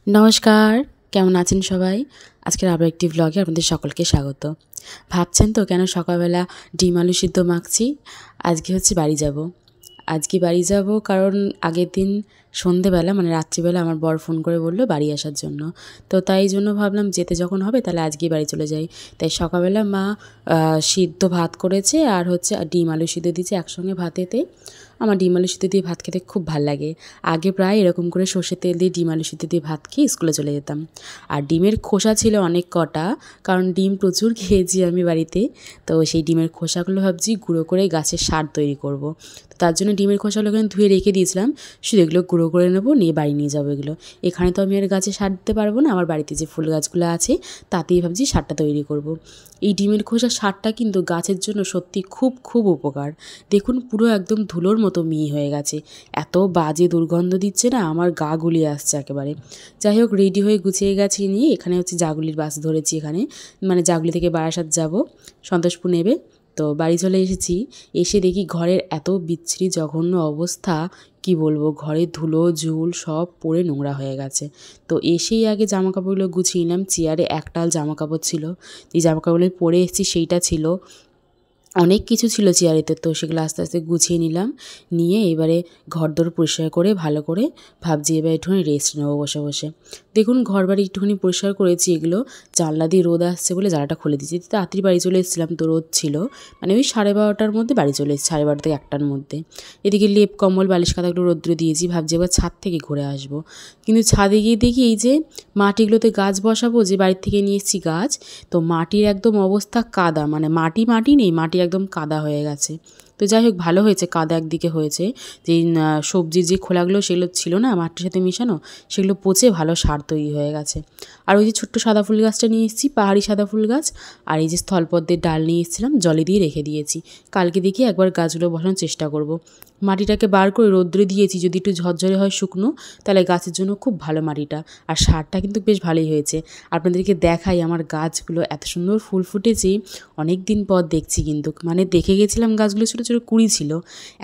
নমস্কার, কেমন আছেন সবাই? আজকের আরও একটি ব্লগে আপনাদের সকলকে স্বাগত। ভাবছেন তো কেন সকালবেলা ডিম আলু সিদ্ধ মাখছি? আজকে হচ্ছে বাড়ি যাব। কারণ আগের দিন সন্ধেবেলা মানে রাত্রিবেলা আমার বর ফোন করে বলল বাড়ি আসার জন্য। তো তাই জন্য ভাবলাম যেতে যখন হবে তাহলে আজকেই বাড়ি চলে যাই। তাই সকালবেলা মা সিদ্ধ ভাত করেছে আর হচ্ছে ডিম আলু সিদ্ধ দিয়েছে একসঙ্গে ভাতেতে। আমার ডিম আলু সিদ্ধ দিয়ে ভাত খেতে খুব ভাল লাগে। আগে প্রায় এরকম করে সর্ষের তেল দিয়ে ডিম আলু সিদ্ধ দিয়ে ভাত খেয়ে স্কুলে চলে যেতাম। আর ডিমের খোসা ছিল অনেক কটা, কারণ ডিম প্রচুর খেয়েছি আমি বাড়িতে। তো সেই ডিমের খোসাগুলো ভাবছি গুঁড়ো করে গাছের সার তৈরি করব। তো তার জন্য ডিমের খোসাগুলো এখানে ধুয়ে রেখে দিয়েছিলাম, শুধু এগুলো গুঁড়ো করে নেবো, নিয়ে বাড়ি নিয়ে যাবো এগুলো। এখানে তো আমি আর গাছে সার দিতে পারবো না, আমার বাড়িতে যে ফুল গাছগুলো আছে তাতেই ভাবছি সারটা তৈরি করব। এই ডিমের খোসা সারটা কিন্তু গাছের জন্য সত্যি খুব খুব উপকার। দেখুন পুরো একদম ধুলোর মতো মিহি হয়ে গেছে, এত বাজে দুর্গন্ধ দিচ্ছে না, আমার গা গুলিয়ে আসছে একেবারে। যাই হোক, রেডি হয়ে গুছিয়ে গেছি, নিয়ে এখানে হচ্ছে জাগুলির বাস ধরেছি, এখানে মানে জাগুলি থেকে বারাসাত যাব, সন্তোষপুর নেবে। তো বাড়ি চলে এসেছি, এসে দেখি ঘরের এত বিচ্ছিরি জঘন্য অবস্থা, কি বলবো, ঘরে ধুলো ঝুল সব পড়ে নোংরা হয়ে গেছে। তো এসেই আগে জামাকাপড়গুলো গুছিয়ে নিলাম, চেয়ারে একটাল জামাকাপড় ছিল, এই জামাকাপড়গুলো পরে এসেছি সেইটা ছিল, অনেক কিছু ছিল চেয়ারেতে। তো সেগুলো আস্তে আস্তে গুছিয়ে নিলাম, নিয়ে এবারে ঘরদোর পরিষ্কার করে ভালো করে ভাবছি এবার একটুখানি রেস্ট নেবো বসে বসে। দেখুন ঘর বাড়ি একটুখানি পরিষ্কার করেছি, এগুলো জানলা দিয়ে রোদ আসছে বলে জানলাটা খুলে দিয়েছি। তাড়াতাড়ি বাড়ি চলে এসেছিলাম, তো রোদ ছিল, মানে ওই 12:30টার মধ্যে বাড়ি চলে এসেছি, 12:30 থেকে 1টার মধ্যে। এদিকে লেপ কম্বল বালিশ কাঁথাগুলো রোদ্রে দিয়েছি, ভাবছি এবার ছাদ থেকে ঘুরে আসবো। কিন্তু ছাদে গিয়ে দেখি এই যে মাটিগুলোতে গাছ বসাবো, যে বাড়ির থেকে নিয়ে এসেছি গাছ, তো মাটির একদম অবস্থা কাদা, মানে মাটি নেই, মাটি একদম কাদা হয়ে গেছে। তো যাই হোক, ভালো হয়েছে কাদা একদিকে হয়েছে, যে সবজির যে খোলাগুলো সেগুলো ছিল না মাটির সাথে মিশানো, সেগুলো পচে ভালো সার তৈরি হয়ে গেছে। আর ওই যে ছোট্ট সাদা ফুল গাছটা নিয়ে এসেছি, পাহাড়ি সাদা ফুল গাছ, আর এই যে স্থলপদ্মের ডাল নিয়ে এসেছিলাম, জলে দিয়ে রেখে দিয়েছি। কালকে দেখি একবার গাছগুলো বসানোর চেষ্টা করব। মাটিটাকে বার করে রোদ্রে দিয়েছি, যদি একটু ঝরঝরে হয় শুকনো, তাহলে গাছের জন্য খুব ভালো মাটিটা। আর সারটা কিন্তু বেশ ভালোই হয়েছে। আপনাদেরকে দেখাই আমার গাছগুলো এত সুন্দর ফুল ফুটেছে, অনেক দিন পর দেখছি। কিন্তু মানে দেখে গেছিলাম গাছগুলো ছোটো ছোটো কুড়ি ছিল,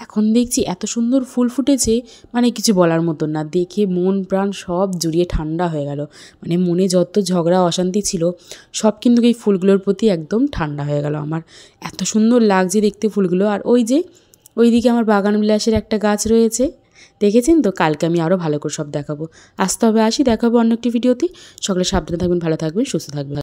এখন দেখছি এত সুন্দর ফুল ফুটেছে, মানে কিছু বলার মতন না। দেখে মন প্রাণ সব জুড়িয়ে ঠান্ডা হয়ে গেল, মানে মনে যত ঝগড়া অশান্তি ছিল সব কিন্তু এই ফুলগুলোর প্রতি একদম ঠান্ডা হয়ে গেল আমার। এত সুন্দর লাগছে দেখতে ফুলগুলো। আর ওই যে ওইদিকে আমার বাগান বিলাসের একটা গাছ রয়েছে, দেখেছেন তো? কালকে আমি আরও ভালো করে সব দেখাবো। আসতে হবে, আসি, দেখাবো অন্য একটি ভিডিওতে। সকলে সাবধানে থাকবেন, ভালো থাকবেন, সুস্থ থাকবেন।